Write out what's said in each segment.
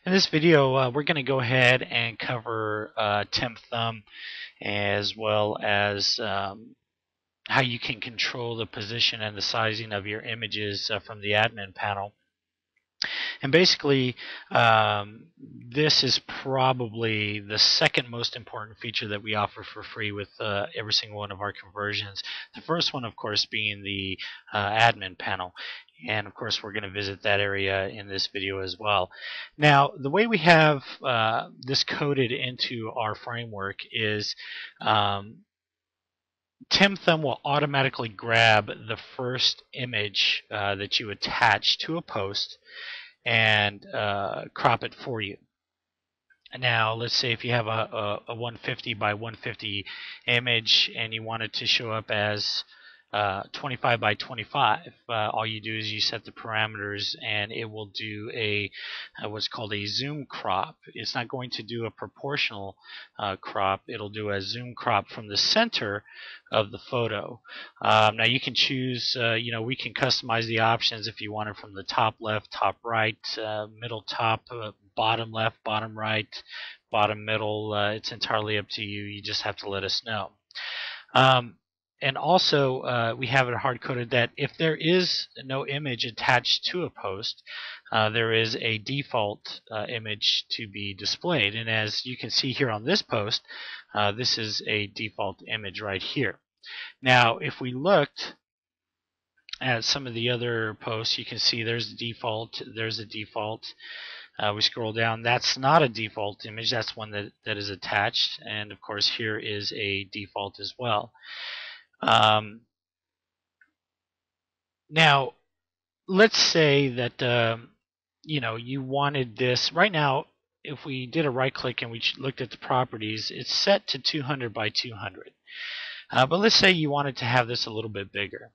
In this video, we're going to go ahead and cover TimThumb as well as how you can control the position and the sizing of your images from the admin panel. And basically, this is probably the second most important feature that we offer for free with every single one of our conversions. The first one, of course, being the admin panel. And of course, we're going to visit that area in this video as well. Now, the way we have this coded into our framework is TimThumb will automatically grab the first image that you attach to a post and crop it for you. Now, let's say if you have a 150 by 150 image and you want it to show up as 25 by 25, all you do is you set the parameters and it will do a what's called a zoom crop. It's not going to do a proportional crop. It'll do a zoom crop from the center of the photo. Now you can choose, we can customize the options if you want it from the top left, top right, middle top, bottom left, bottom right, bottom middle. It's entirely up to you. You just have to let us know. And also, we have it hard-coded that if there is no image attached to a post, there is a default image to be displayed. And as you can see here on this post, this is a default image right here. Now, if we looked at some of the other posts, you can see there's a default, there's a default. We scroll down, that's not a default image, that's one that is attached. And of course, here is a default as well. Now, let's say that you wanted this. Right now, if we did a right click and we looked at the properties, it's set to 200 by 200. But let's say you wanted to have this a little bit bigger.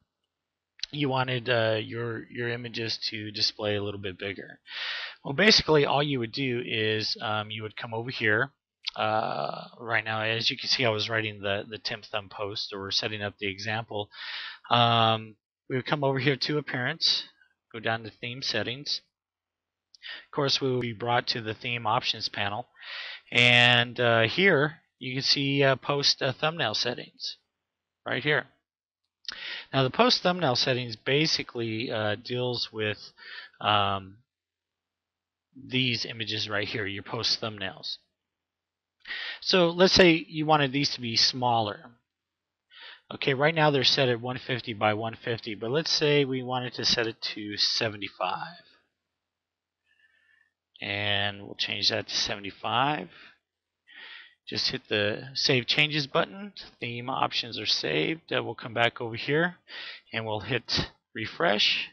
You wanted your images to display a little bit bigger. Well, basically, all you would do is you would come over here. Right now, as you can see, I was writing the TimThumb post or setting up the example. We would come over here to Appearance, go down to Theme Settings. Of course, we will be brought to the Theme Options panel, and here you can see Post Thumbnail Settings right here. Now, the Post Thumbnail Settings basically deals with these images right here, your post thumbnails. So let's say you wanted these to be smaller. Okay, right now they're set at 150 by 150, but let's say we wanted to set it to 75. And we'll change that to 75. Just hit the Save Changes button. Theme options are saved. We'll come back over here and we'll hit Refresh.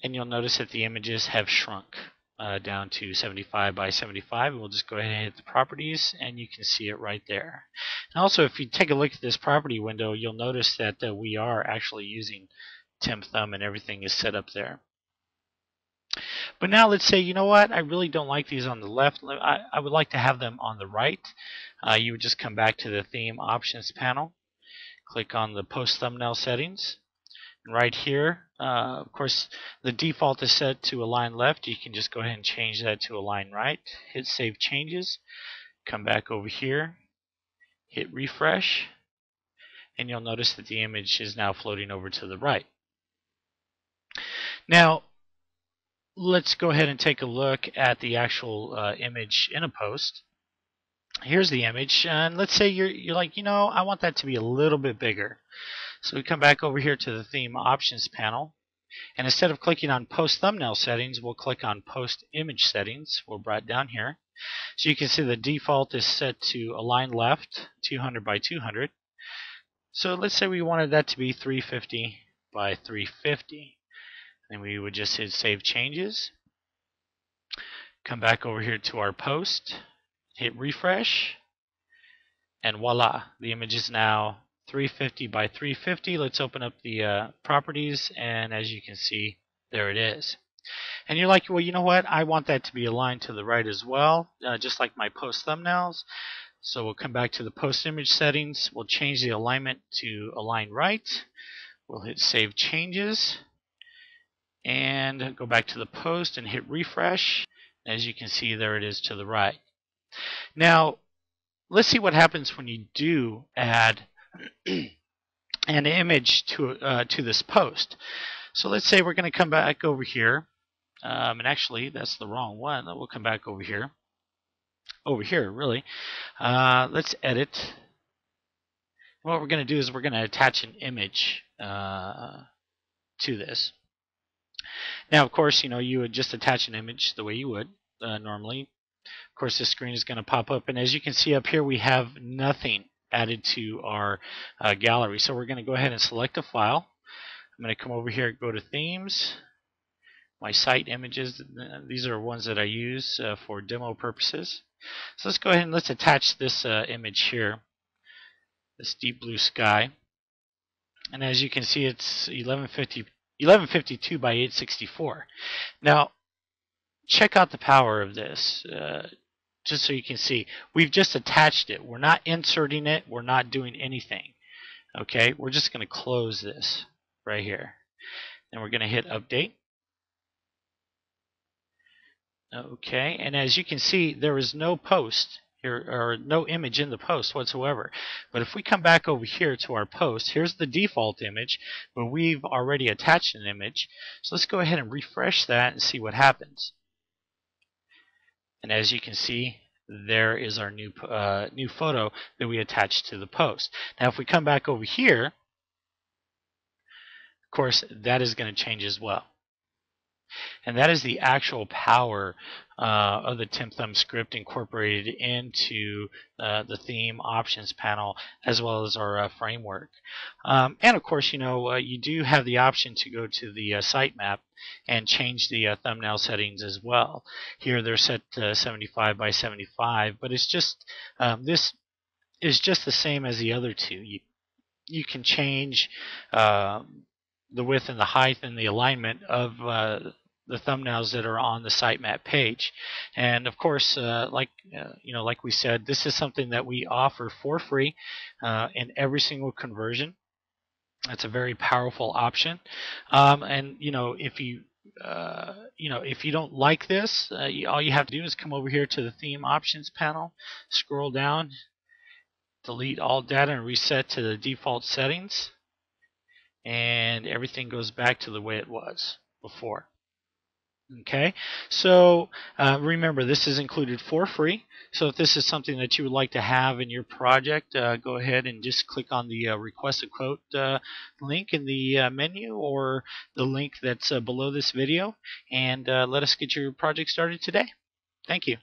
And you'll notice that the images have shrunk down to 75 by 75. We'll just go ahead and hit the properties and you can see it right there. And also, if you take a look at this property window, you'll notice that we are actually using TimThumb and everything is set up there. But now let's say, you know what, I really don't like these on the left. I would like to have them on the right. You would just come back to the Theme Options panel, click on the Post Thumbnail Settings. And right here, of course, the default is set to align left. You can just go ahead and change that to align right. Hit Save Changes. Come back over here. Hit Refresh. And you'll notice that the image is now floating over to the right. Now, let's go ahead and take a look at the actual image in a post. Here's the image. And let's say you're like, I want that to be a little bit bigger. So we come back over here to the Theme Options panel, and instead of clicking on Post Thumbnail Settings, we'll click on Post Image Settings. We're brought down here. So you can see the default is set to align left, 200 by 200. So let's say we wanted that to be 350 by 350. And we would just hit Save Changes. Come back over here to our post, hit Refresh, and voila, the image is now 350 by 350. Let's open up the properties, and as you can see, there it is. And you're like, well, you know what? I want that to be aligned to the right as well, just like my post thumbnails. So we'll come back to the post image settings. We'll change the alignment to align right. We'll hit Save Changes. and go back to the post and hit refresh. As you can see, there it is to the right. Now, let's see what happens when you do add an image to this post. So let's say we're going to come back over here, and actually that's the wrong one. We'll come back over here. Really. Let's edit. What we're going to do is we're going to attach an image to this. Now, of course, you would just attach an image the way you would normally. Of course, this screen is going to pop up, and as you can see up here, we have nothing added to our gallery. So we're going to go ahead and select a file. I'm going to come over here, go to Themes, my site images. These are ones that I use for demo purposes. So let's go ahead and let's attach this image here, this deep blue sky. And as you can see, it's 1152 by 864. Now, check out the power of this. Just so you can see, we've just attached it. We're not inserting it. We're not doing anything. Okay, we're just going to close this right here. And we're going to hit update. Okay, and as you can see, there is no post here, or no image in the post whatsoever. But if we come back over here to our post, here's the default image, but we've already attached an image. So let's go ahead and refresh that and see what happens. And as you can see, there is our new photo that we attached to the post. Now, if we come back over here, of course, that is going to change as well. And that is the actual power of the TimThumb script incorporated into the theme options panel, as well as our framework. And of course, you do have the option to go to the sitemap and change the thumbnail settings as well. Here they're set to 75 by 75, but it's just this is just the same as the other two. You can change the width and the height and the alignment of the thumbnails that are on the sitemap page. And of course, like we said, this is something that we offer for free in every single conversion. That's a very powerful option. And if you if you don't like this, all you have to do is come over here to the theme options panel, scroll down, delete all data, and reset to the default settings, and everything goes back to the way it was before. Okay, so remember, this is included for free. So if this is something that you would like to have in your project, go ahead and just click on the request a quote link in the menu, or the link that's below this video, and let us get your project started today. Thank you.